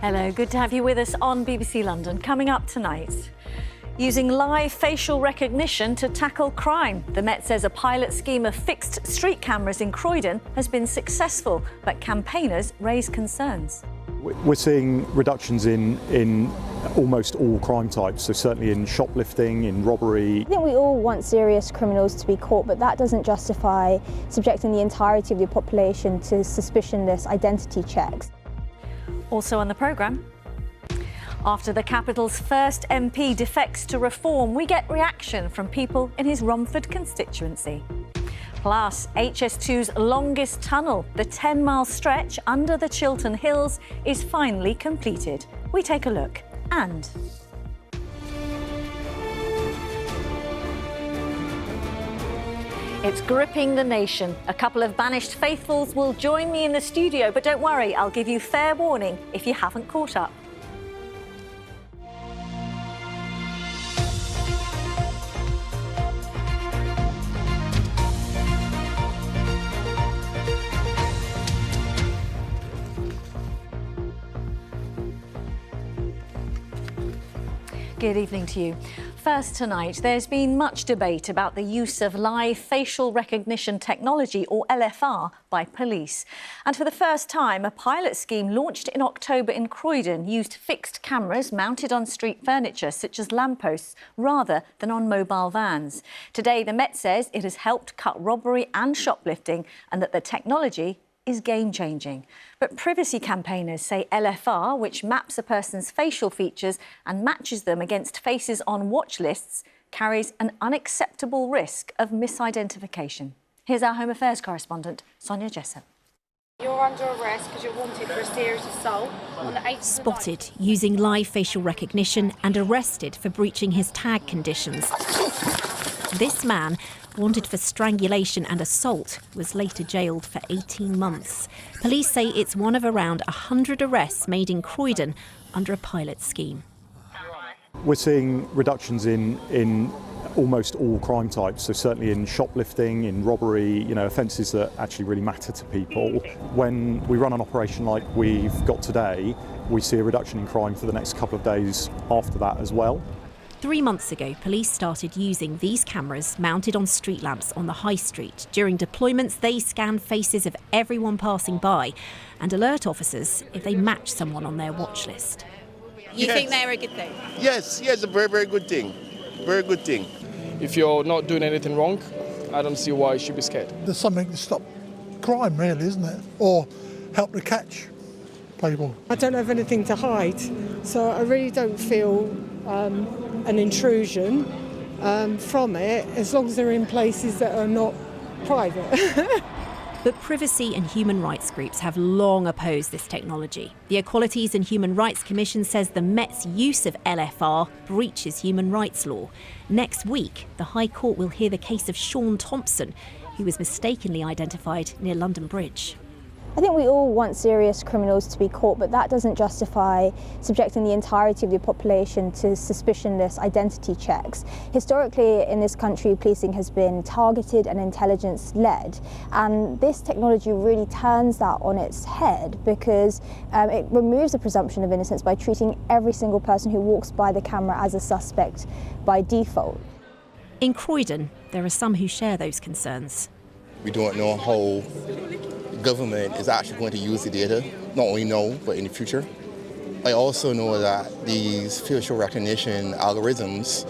Hello, good to have you with us on BBC London. Coming up tonight, using live facial recognition to tackle crime. The Met says a pilot scheme of fixed street cameras in Croydon has been successful, but campaigners raise concerns. We're seeing reductions in almost all crime types, so certainly in shoplifting, in robbery. I think we all want serious criminals to be caught, but that doesn't justify subjecting the entirety of the population to suspicionless identity checks. Also on the programme, after the capital's first MP defects to reform, we get reaction from people in his Romford constituency. Plus, HS2's longest tunnel, the 10-mile stretch under the Chiltern Hills, is finally completed. We take a look. And it's gripping the nation. A couple of banished faithfuls will join me in the studio, but don't worry, I'll give you fair warning if you haven't caught up. Good evening to you. First tonight, there's been much debate about the use of live facial recognition technology, or LFR, by police. And for the first time, a pilot scheme launched in October in Croydon used fixed cameras mounted on street furniture, such as lampposts, rather than on mobile vans. Today, the Met says it has helped cut robbery and shoplifting and that the technology is game-changing. But privacy campaigners say LFR, which maps a person's facial features and matches them against faces on watch lists, carries an unacceptable risk of misidentification. Here's our Home Affairs correspondent, Sonia Jessup. You're under arrest because you're wanted for a serious assault on the 8th. Spotted using live facial recognition and arrested for breaching his tag conditions. This man, wanted for strangulation and assault, was later jailed for 18 months. Police say it's one of around 100 arrests made in Croydon under a pilot scheme. We're seeing reductions in almost all crime types, so certainly in shoplifting, in robbery, offences that actually really matter to people. When we run an operation like we've got today, we see a reduction in crime for the next couple of days after that as well. 3 months ago, police started using these cameras mounted on street lamps on the high street. During deployments, they scan faces of everyone passing by and alert officers if they match someone on their watch list. You think they're a good thing? Yes, a very, very good thing. Very good thing. If you're not doing anything wrong, I don't see why you should be scared. There's something to stop crime, really, isn't it? Or help to catch people. I don't have anything to hide, so I really don't feel an intrusion from it, as long as they're in places that are not private. But privacy and human rights groups have long opposed this technology. The Equalities and Human Rights Commission says the Met's use of LFR breaches human rights law. Next week, the High Court will hear the case of Sean Thompson, who was mistakenly identified near London Bridge. I think we all want serious criminals to be caught, but that doesn't justify subjecting the entirety of the population to suspicionless identity checks. Historically, in this country, policing has been targeted and intelligence-led, and this technology really turns that on its head because it removes the presumption of innocence by treating every single person who walks by the camera as a suspect by default. In Croydon, there are some who share those concerns. We don't know how government is actually going to use the data, not only now, but in the future. I also know that these facial recognition algorithms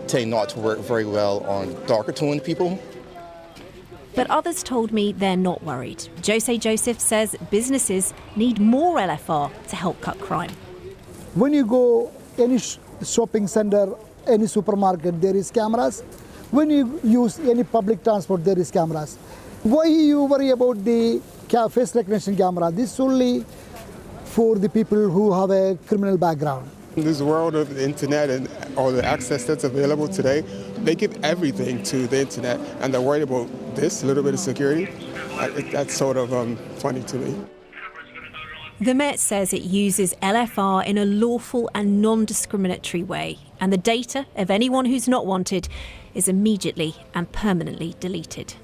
tend not to work very well on darker toned people. But others told me they're not worried. Jose Joseph says businesses need more LFR to help cut crime. When you go any shopping center, any supermarket, there is cameras. When you use any public transport, there is cameras. Why you worry about the face recognition camera? This is only for the people who have a criminal background. In this world of the internet and all the access that's available today, they give everything to the internet, and they're worried about this, a little bit of security. That's sort of funny to me. The Met says it uses LFR in a lawful and non-discriminatory way, and the data of anyone who's not wanted is immediately and permanently deleted.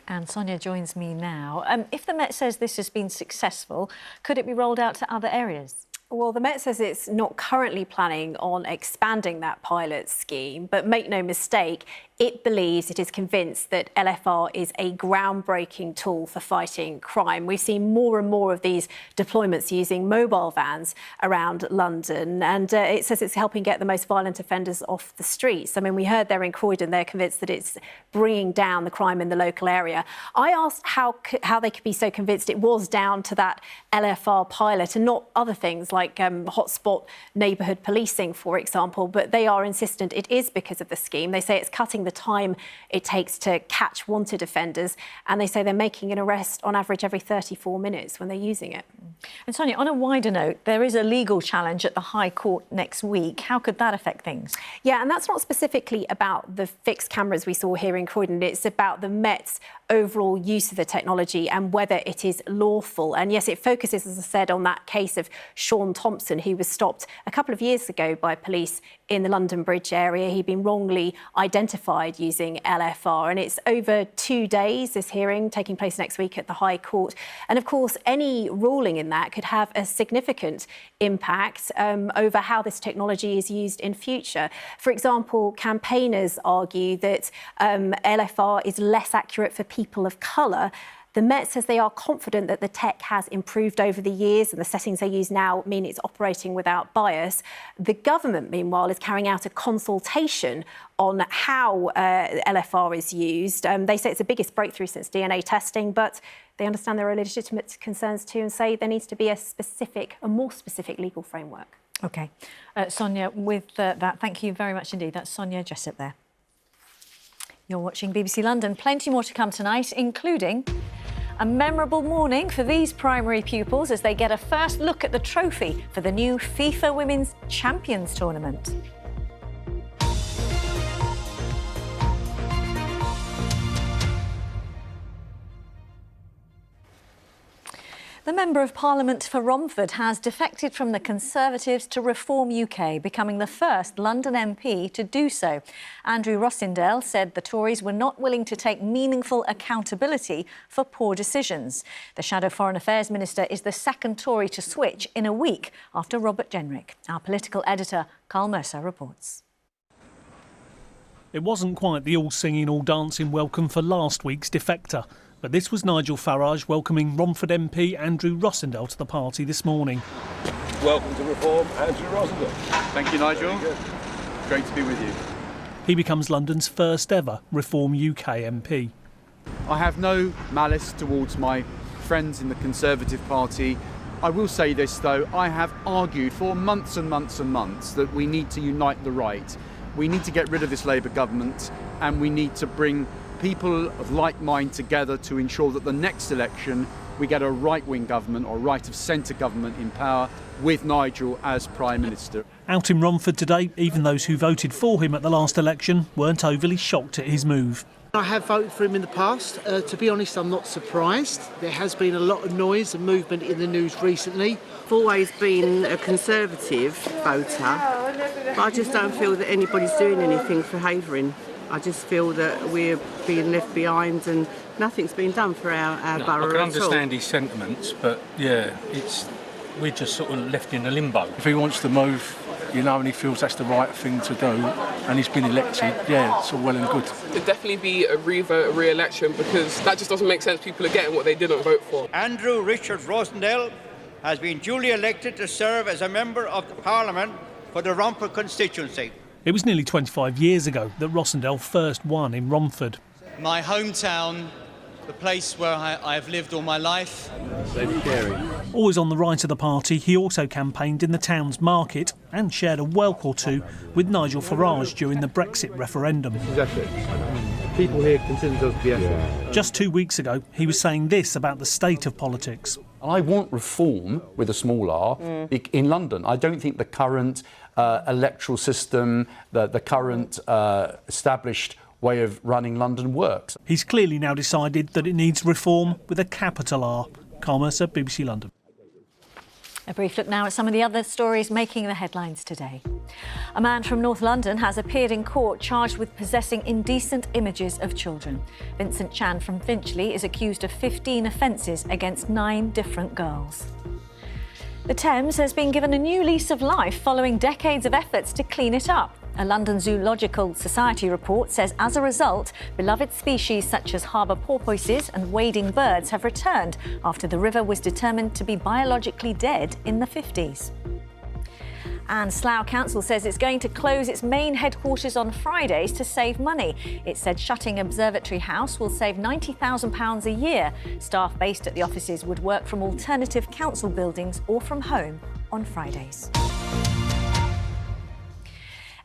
And Sonia joins me now. If the Met says this has been successful, could it be rolled out to other areas? Well, the Met says it's not currently planning on expanding that pilot scheme, but make no mistake, it believes, it is convinced that LFR is a groundbreaking tool for fighting crime. We've seen more and more of these deployments using mobile vans around London, and it says it's helping get the most violent offenders off the streets. I mean, we heard there in Croydon, they're convinced that it's bringing down the crime in the local area. I asked how they could be so convinced it was down to that LFR pilot and not other things like hotspot neighbourhood policing, for example, but they are insistent it is because of the scheme. They say it's cutting the time it takes to catch wanted offenders, and they say they're making an arrest on average every 34 minutes when they're using it. And Sonia, on a wider note, there is a legal challenge at the High Court next week. How could that affect things? Yeah, and that's not specifically about the fixed cameras we saw here in Croydon. It's about the Met's overall use of the technology and whether it is lawful. And yes, it focuses, as I said, on that case of Sean Thompson, who was stopped a couple of years ago by police in the London Bridge area. He'd been wrongly identified using LFR, and it's over 2 days, this hearing taking place next week at the High Court. And of course, any ruling in that could have a significant impact over how this technology is used in future. For example, campaigners argue that LFR is less accurate for people of colour. The Met says they are confident that the tech has improved over the years and the settings they use now mean it's operating without bias. The government, meanwhile, is carrying out a consultation on how LFR is used. They say it's the biggest breakthrough since DNA testing, but they understand there are legitimate concerns too and say there needs to be a more specific legal framework. OK. Sonia, with that, thank you very much indeed. That's Sonia Jessup there. You're watching BBC London. Plenty more to come tonight, including a memorable morning for these primary pupils as they get a first look at the trophy for the new FIFA Women's Champions Tournament. The Member of Parliament for Romford has defected from the Conservatives to Reform UK, becoming the first London MP to do so. Andrew Rossindale said the Tories were not willing to take meaningful accountability for poor decisions. The Shadow Foreign Affairs Minister is the second Tory to switch in a week after Robert Jenrick. Our political editor, Carl Mercer, reports. It wasn't quite the all-singing, all-dancing welcome for last week's defector. But this was Nigel Farage welcoming Romford MP Andrew Rossindale to the party this morning. Welcome to Reform, Andrew Rossindale. Thank you, Nigel. Great to be with you. He becomes London's first ever Reform UK MP. I have no malice towards my friends in the Conservative Party. I will say this, though, I have argued for months and months and months that we need to unite the right. We need to get rid of this Labour government and we need to bring people of like mind together to ensure that the next election we get a right-wing government or right-of-centre government in power with Nigel as Prime Minister. Out in Romford today, even those who voted for him at the last election weren't overly shocked at his move. I have voted for him in the past. To be honest, I'm not surprised. There has been a lot of noise and movement in the news recently. I've always been a Conservative voter, but I just don't feel that anybody's doing anything for Havering. I just feel that we're being left behind and nothing's been done for our borough at all. I can understand his sentiments, but yeah, we're just sort of left in a limbo. If he wants to move, you know, and he feels that's the right thing to do, and he's been elected, yeah, it's all well and good. There'd definitely be a re-vote, a re-election, because that just doesn't make sense. People are getting what they didn't vote for. Andrew Richard Rossindale has been duly elected to serve as a member of the Parliament for the Romford constituency. It was nearly 25 years ago that Rossindale first won in Romford. My hometown, the place where I have lived all my life. Always on the right of the party, he also campaigned in the town's market and shared a welk or two with Nigel Farage during the Brexit referendum. People here consider us to be ethics. Just 2 weeks ago, he was saying this about the state of politics. I want reform, with a small r, in London. I don't think the current electoral system, the current established way of running London works. He's clearly now decided that it needs reform with a capital R. Carl Mercer, BBC London. A brief look now at some of the other stories making the headlines today. A man from North London has appeared in court charged with possessing indecent images of children. Vincent Chan from Finchley is accused of 15 offences against 9 different girls. The Thames has been given a new lease of life following decades of efforts to clean it up. A London Zoological Society report says as a result, beloved species such as harbour porpoises and wading birds have returned after the river was determined to be biologically dead in the 50s. And Slough Council says it's going to close its main headquarters on Fridays to save money. It said shutting Observatory House will save £90,000 a year. Staff based at the offices would work from alternative council buildings or from home on Fridays.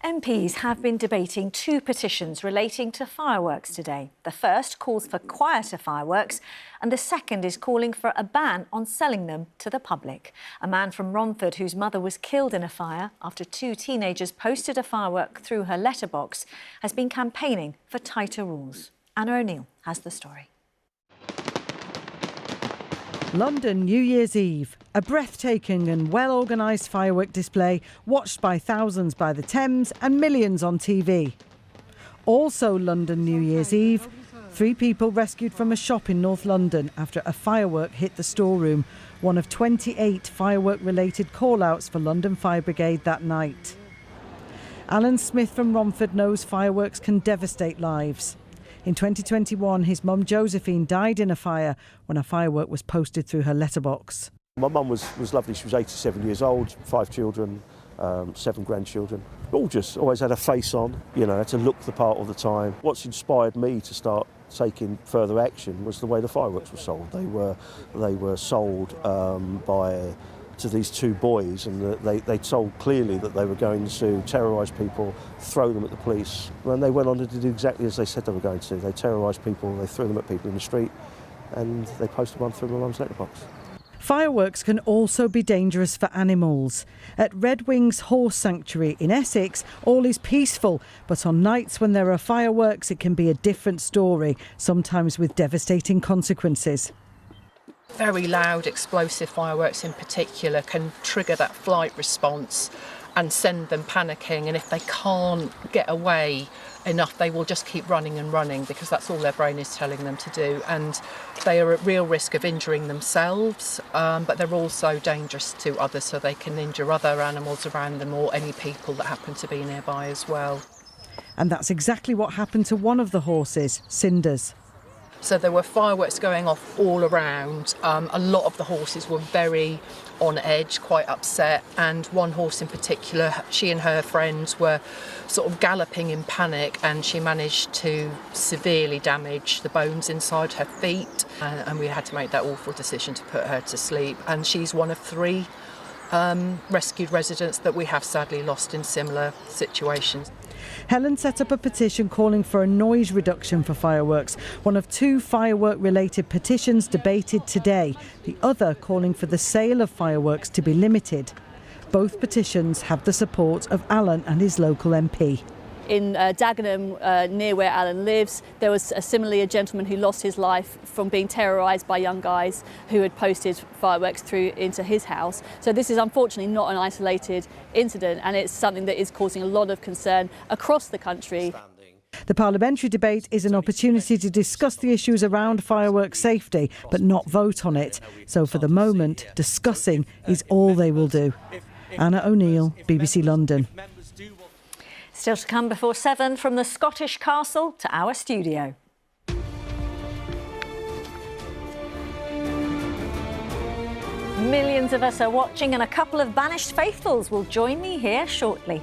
MPs have been debating 2 petitions relating to fireworks today. The first calls for quieter fireworks and the second is calling for a ban on selling them to the public. A man from Romford whose mother was killed in a fire after 2 teenagers posted a firework through her letterbox has been campaigning for tighter rules. Anna O'Neill has the story. London New Year's Eve, a breathtaking and well-organised firework display watched by thousands by the Thames and millions on TV. Also London New Year's Eve, 3 people rescued from a shop in North London after a firework hit the storeroom, one of 28 firework-related call-outs for London Fire Brigade that night. Alan Smith from Romford knows fireworks can devastate lives. In 2021, his mum Josephine died in a fire when a firework was posted through her letterbox. My mum was lovely. She was 87 years old, 5 children, 7 grandchildren. Gorgeous, always had a face on, you know, had to look the part all the time. What's inspired me to start taking further action was the way the fireworks were sold. They were sold to these 2 boys, and they told clearly that they were going to terrorise people, throw them at the police. And they went on to do exactly as they said they were going to. They terrorised people, they threw them at people in the street, and they posted one through my mum's letterbox. Fireworks can also be dangerous for animals. At Red Wings Horse Sanctuary in Essex, all is peaceful, but on nights when there are fireworks, it can be a different story, sometimes with devastating consequences. Very loud, explosive fireworks in particular can trigger that flight response and send them panicking, and if they can't get away enough, they will just keep running and running because that's all their brain is telling them to do, and they are at real risk of injuring themselves, but they're also dangerous to others, so they can injure other animals around them or any people that happen to be nearby as well. And that's exactly what happened to one of the horses, Cinders. So there were fireworks going off all around. A lot of the horses were very on edge, quite upset, and one horse in particular, she and her friends were sort of galloping in panic, and she managed to severely damage the bones inside her feet, and we had to make that awful decision to put her to sleep. And she's one of 3 rescued residents that we have sadly lost in similar situations. Helen set up a petition calling for a noise reduction for fireworks, one of 2 firework-related petitions debated today, the other calling for the sale of fireworks to be limited. Both petitions have the support of Alan and his local MP. In Dagenham, near where Alan lives, there was similarly a gentleman who lost his life from being terrorised by young guys who had posted fireworks through into his house. So this is unfortunately not an isolated incident, and it's something that is causing a lot of concern across the country. The parliamentary debate is an opportunity to discuss the issues around fireworks safety, but not vote on it. So for the moment, discussing is all they will do. Anna O'Neill, BBC London. Still to come before 7 from the Scottish castle to our studio. Millions of us are watching, and a couple of banished faithfuls will join me here shortly.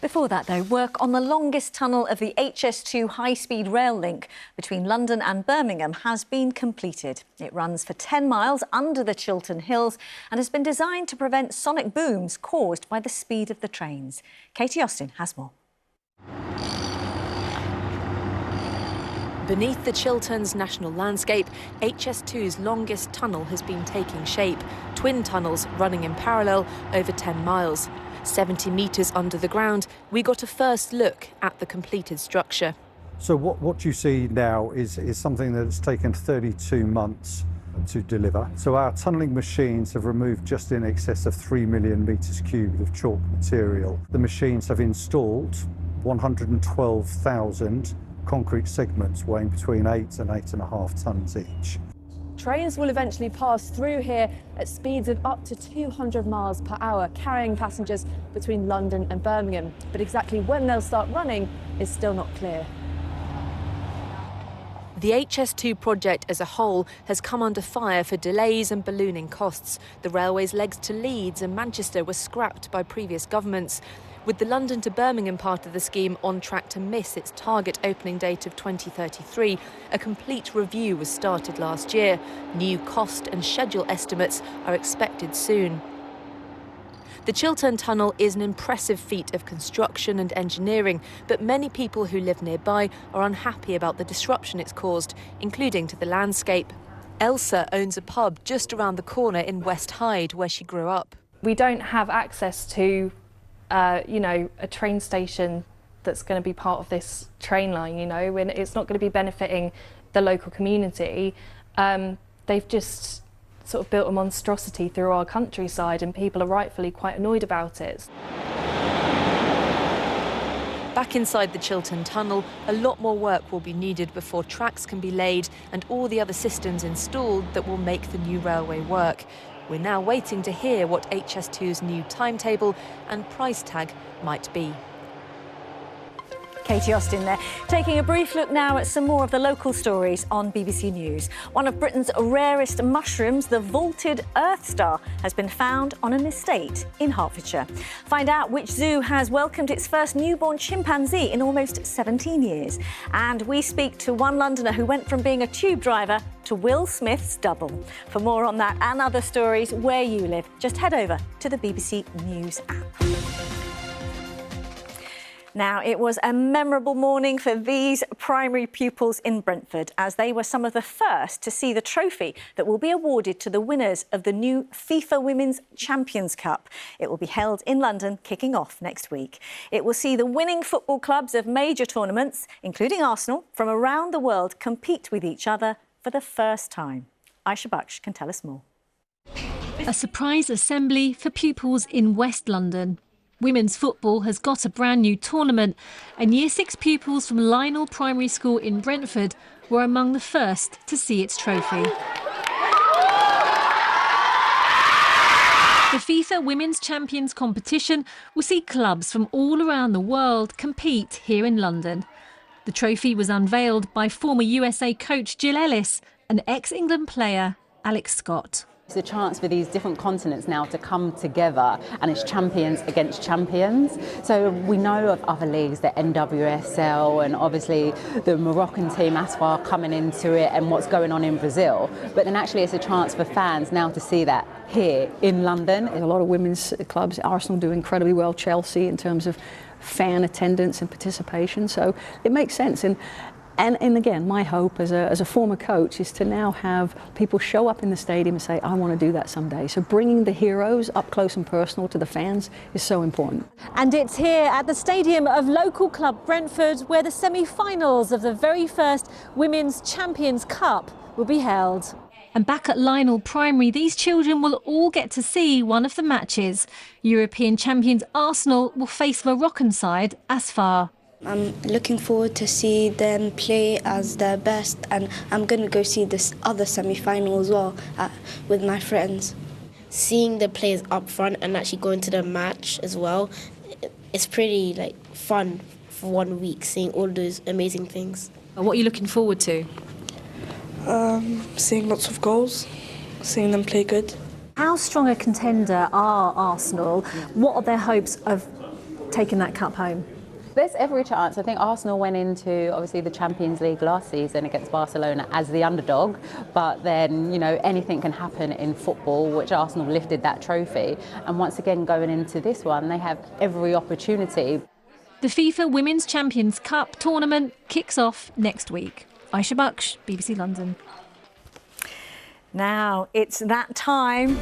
Before that, though, work on the longest tunnel of the HS2 high-speed rail link between London and Birmingham has been completed. It runs for 10 miles under the Chiltern Hills and has been designed to prevent sonic booms caused by the speed of the trains. Katie Austin has more. Beneath the Chilterns national landscape, HS2's longest tunnel has been taking shape. Twin tunnels running in parallel over 10 miles. 70 metres under the ground, we got a first look at the completed structure. So what you see now is something that's taken 32 months to deliver. So our tunnelling machines have removed just in excess of 3 million metres cubed of chalk material. The machines have installed 112,000 concrete segments weighing between 8 and 8.5 tonnes each. Trains will eventually pass through here at speeds of up to 200 miles per hour, carrying passengers between London and Birmingham. But exactly when they'll start running is still not clear. The HS2 project as a whole has come under fire for delays and ballooning costs. The railway's legs to Leeds and Manchester were scrapped by previous governments. With the London to Birmingham part of the scheme on track to miss its target opening date of 2033, a complete review was started last year. New cost and schedule estimates are expected soon. The Chiltern Tunnel is an impressive feat of construction and engineering, but many people who live nearby are unhappy about the disruption it's caused, including to the landscape. Elsa owns a pub just around the corner in West Hyde, where she grew up. We don't have access to a train station that's going to be part of this train line, when it's not going to be benefiting the local community. They've just sort of built a monstrosity through our countryside, and people are rightfully quite annoyed about it. Back inside the Chiltern Tunnel, a lot more work will be needed before tracks can be laid and all the other systems installed that will make the new railway work. We're now waiting to hear what HS2's new timetable and price tag might be. Katie Austin there, taking a brief look now at some more of the local stories on BBC News. One of Britain's rarest mushrooms, the vaulted Earth Star, has been found on an estate in Hertfordshire. Find out which zoo has welcomed its first newborn chimpanzee in almost 17 years. And we speak to one Londoner who went from being a tube driver to Will Smith's double. For more on that and other stories where you live, just head over to the BBC News app. Now, it was a memorable morning for these primary pupils in Brentford, as they were some of the first to see the trophy that will be awarded to the winners of the new FIFA Women's Champions Cup. It will be held in London, kicking off next week. It will see the winning football clubs of major tournaments, including Arsenal, from around the world compete with each other for the first time. Aisha Baksh can tell us more. A surprise assembly for pupils in West London. Women's football has got a brand new tournament, and Year 6 pupils from Lionel Primary School in Brentford were among the first to see its trophy. The FIFA Women's Champions competition will see clubs from all around the world compete here in London. The trophy was unveiled by former USA coach Jill Ellis and ex-England player Alex Scott. It's a chance for these different continents now to come together, and it's champions against champions. So we know of other leagues, the NWSL, and obviously the Moroccan team Asfar coming into it, and what's going on in Brazil. But then actually it's a chance for fans now to see that here in London. There's a lot of women's clubs. Arsenal do incredibly well, Chelsea, in terms of fan attendance and participation. So it makes sense. And again, my hope as a former coach is to now have people show up in the stadium and say, I want to do that someday. So bringing the heroes up close and personal to the fans is so important. And it's here at the stadium of local club Brentford where the semi-finals of the very first Women's Champions Cup will be held. And back at Lionel Primary, these children will all get to see one of the matches. European champions Arsenal will face Moroccan side Asfar. I'm looking forward to see them play as their best, and I'm going to go see this other semi-final as well with my friends. Seeing the players up front and actually going to the match as well, it's pretty fun for 1 week, seeing all those amazing things. What are you looking forward to? Seeing lots of goals, seeing them play good. How strong a contender are Arsenal? What are their hopes of taking that cup home? There's every chance. I think Arsenal went into obviously the Champions League last season against Barcelona as the underdog, but then anything can happen in football, which Arsenal lifted that trophy, and once again going into this one they have every opportunity. The FIFA Women's Champions Cup tournament kicks off next week. Aisha Baksh, BBC London. Now it's that time.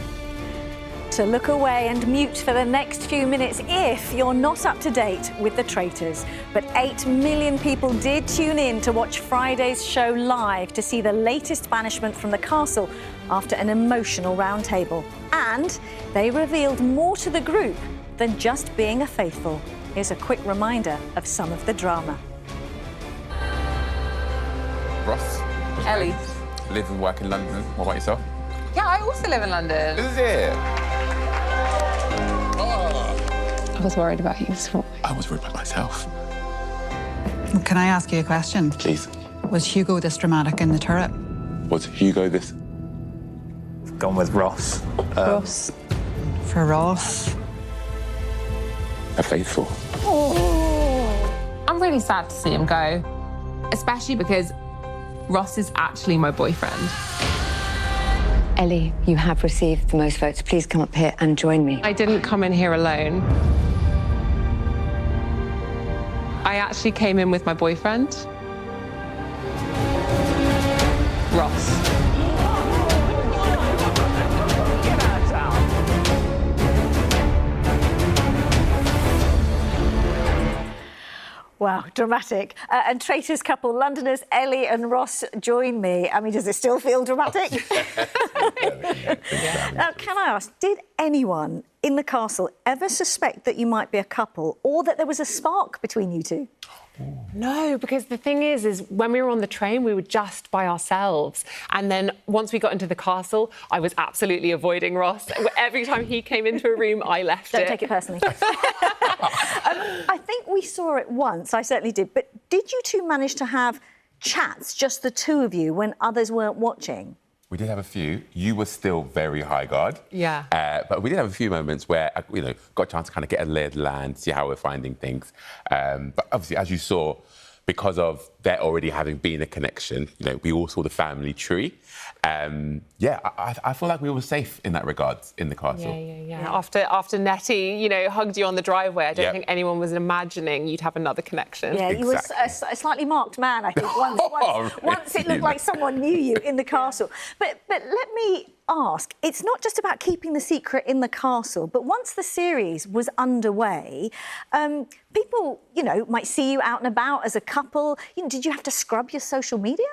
to look away and mute for the next few minutes if you're not up to date with the Traitors. But 8 million people did tune in to watch Friday's show live to see the latest banishment from the castle after an emotional roundtable. And they revealed more to the group than just being a faithful. Here's a quick reminder of some of the drama. Ross. Ellie. Live and work in London. What about yourself? Yeah, I also live in London. Is it? I was worried about you this morning. I was worried about myself. Can I ask you a question? Please. Was Hugo this dramatic in the turret? Was Hugo this? Gone with Ross. Ross. For Ross. A faithful. I'm really sad to see him go, especially because Ross is actually my boyfriend. Ellie, you have received the most votes. Please come up here and join me. I didn't come in here alone. I actually came in with my boyfriend, Ross. Wow, dramatic. And Traitors couple, Londoners Ellie and Ross, join me. I mean, does it still feel dramatic? Now, can I ask, did anyone in the castle ever suspect that you might be a couple or that there was a spark between you two? No, because the thing is when we were on the train, we were just by ourselves. And then once we got into the castle, I was absolutely avoiding Ross. Every time he came into a room, I left it. Don't take it personally. I think we saw it once, I certainly did. But did you two manage to have chats, just the two of you, when others weren't watching? We did have a few. You were still very high guard. Yeah. But we did have a few moments where, got a chance to kind of get a lay of the land, see how we're finding things. But obviously, as you saw, because of there already having been a connection, we all saw the family tree. I feel like we were safe in that regard in the castle. Yeah. After Nettie, hugged you on the driveway, I don't think anyone was imagining you'd have another connection. Yeah, you were a slightly marked man, I think, once it looked like someone knew you in the castle. But let me ask, it's not just about keeping the secret in the castle, but once the series was underway, people, might see you out and about as a couple. Did you have to scrub your social media?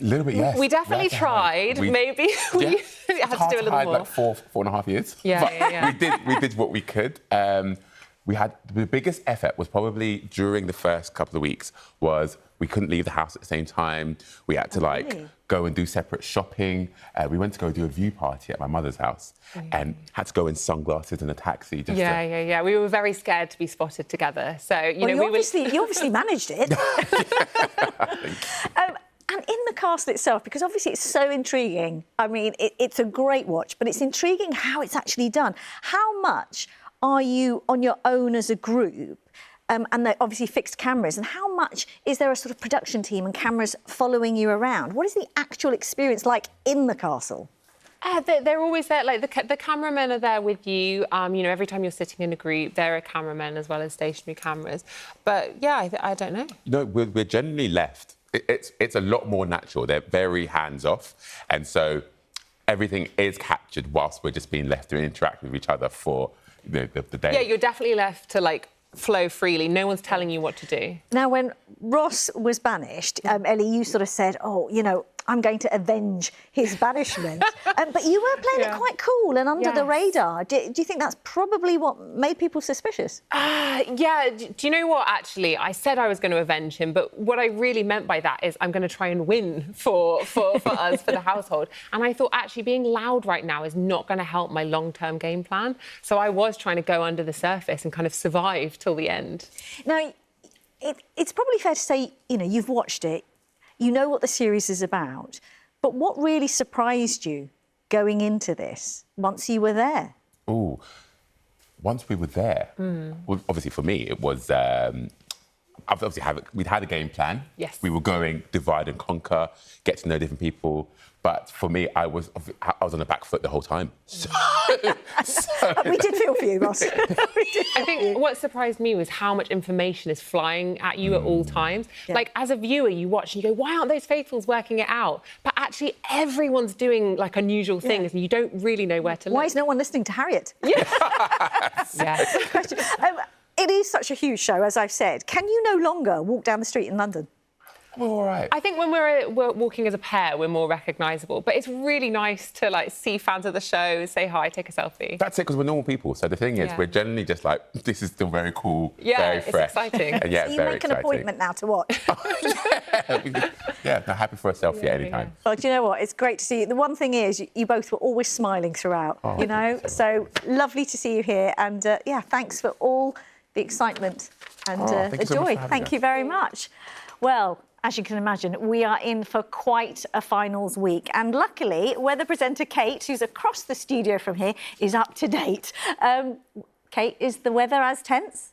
A little bit, yes. We definitely tried. Maybe we had to do a little more. Like 4.5 years. Yeah. We did what we could. We had the biggest effort was probably during the first couple of weeks was we couldn't leave the house at the same time. We had to go and do separate shopping. We went to go do a view party at my mother's house and had to go in sunglasses in a taxi. Yeah. We were very scared to be spotted together. So you obviously managed it. And in the castle itself, because obviously it's so intriguing. I mean, it's a great watch, but it's intriguing how it's actually done. How much are you on your own as a group? And they're obviously fixed cameras. And how much is there a sort of production team and cameras following you around? What is the actual experience like in the castle? They're always there. Like the cameramen are there with you. Every time you're sitting in a group, there are cameramen as well as stationary cameras. But yeah, I don't know. We're generally left. It's a lot more natural. They're very hands-off. And so everything is captured whilst we're just being left to interact with each other for the day. Yeah, you're definitely left to, flow freely. No one's telling you what to do. Now, when Ross was banished, Ellie, you sort of said, I'm going to avenge his banishment. But you were playing it quite cool and under the radar. Do you think that's probably what made people suspicious? Yeah. Do you know what, actually? I said I was going to avenge him, but what I really meant by that is I'm going to try and win for us, for the household. And I thought, actually, being loud right now is not going to help my long-term game plan. So I was trying to go under the surface and kind of survive till the end. Now, it's probably fair to say, you've watched it. You know what the series is about. But what really surprised you going into this once you were there? Once we were there, well, obviously for me, it was... we'd had a game plan. Yes. We were going divide and conquer, get to know different people. But for me, I was on the back foot the whole time. So, we did feel for you, Ross. I think what surprised me was how much information is flying at you at all times. Yeah. Like, as a viewer, you watch and you go, why aren't those faithfuls working it out? But actually, everyone's doing, like, unusual things and you don't really know where to look. Why is no one listening to Harriet? Yes. It is such a huge show, as I've said. Can you no longer walk down the street in London? We're all right. I think when we're walking as a pair, we're more recognisable. But it's really nice to, like, see fans of the show, say hi, take a selfie. That's it, because we're normal people. So the thing is, we're generally just like, this is still very cool, very fresh. It's exciting. And So you make an appointment now to watch. Yeah, I'm happy for a selfie anytime. Well, do you know what? It's great to see you. The one thing is, you both were always smiling throughout, you know? So lovely to see you here. And, yeah, thanks for all the excitement and the joy. Thank you very much. Well, as you can imagine, we are in for quite a finals week. And luckily, weather presenter Kate, who's across the studio from here, is up to date. Kate, is the weather as tense?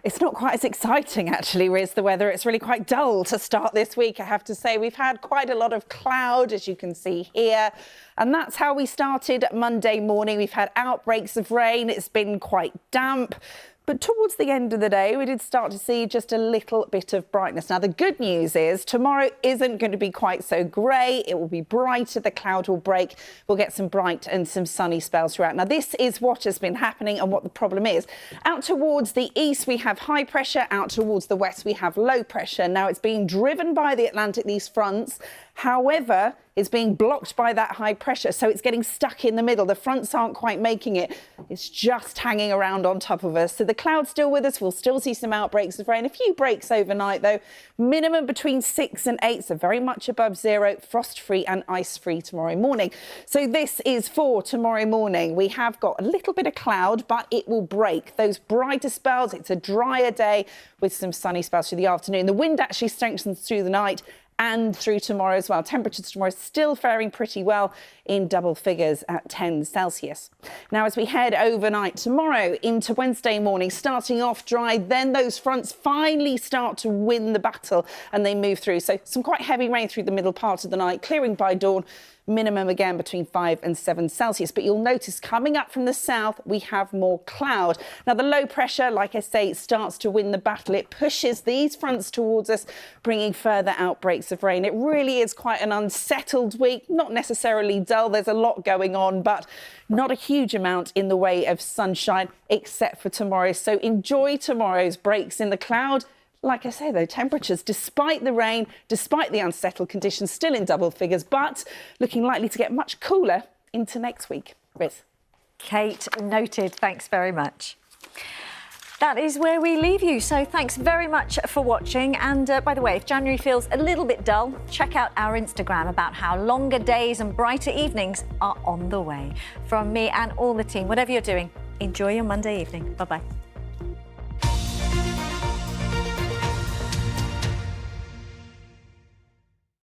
It's not quite as exciting, actually, Riz, the weather. It's really quite dull to start this week, I have to say. We've had quite a lot of cloud, as you can see here. And that's how we started Monday morning. We've had outbreaks of rain. It's been quite damp. But towards the end of the day, we did start to see just a little bit of brightness. Now, the good news is tomorrow isn't going to be quite so grey. It will be brighter. The cloud will break. We'll get some bright and some sunny spells throughout. Now, this is what has been happening and what the problem is. Out towards the east, we have high pressure. Out towards the west, we have low pressure. Now, it's being driven by the Atlantic, these fronts. However, it's being blocked by that high pressure, so it's getting stuck in the middle. The fronts aren't quite making it. It's just hanging around on top of us. So the cloud's still with us. We'll still see some outbreaks of rain. A few breaks overnight, though. Minimum between 6 and 8, so very much above zero. Frost-free and ice-free tomorrow morning. So this is for tomorrow morning. We have got a little bit of cloud, but it will break. Those brighter spells, it's a drier day with some sunny spells through the afternoon. The wind actually strengthens through the night and through tomorrow as well. Temperatures tomorrow still faring pretty well in double figures at 10 Celsius. Now, as we head overnight tomorrow into Wednesday morning, starting off dry, then those fronts finally start to win the battle and they move through. So some quite heavy rain through the middle part of the night, clearing by dawn. Minimum again between 5 and 7 Celsius. But you'll notice coming up from the south, we have more cloud. Now, the low pressure, like I say, starts to win the battle. It pushes these fronts towards us, bringing further outbreaks of rain. It really is quite an unsettled week, not necessarily dull. There's a lot going on, but not a huge amount in the way of sunshine, except for tomorrow. So enjoy tomorrow's breaks in the cloud. Like I say, though, temperatures, despite the rain, despite the unsettled conditions, still in double figures, but looking likely to get much cooler into next week. Riz. Kate, noted. Thanks very much. That is where we leave you. So thanks very much for watching. And by the way, if January feels a little bit dull, check out our Instagram about how longer days and brighter evenings are on the way. From me and all the team, whatever you're doing, enjoy your Monday evening. Bye-bye.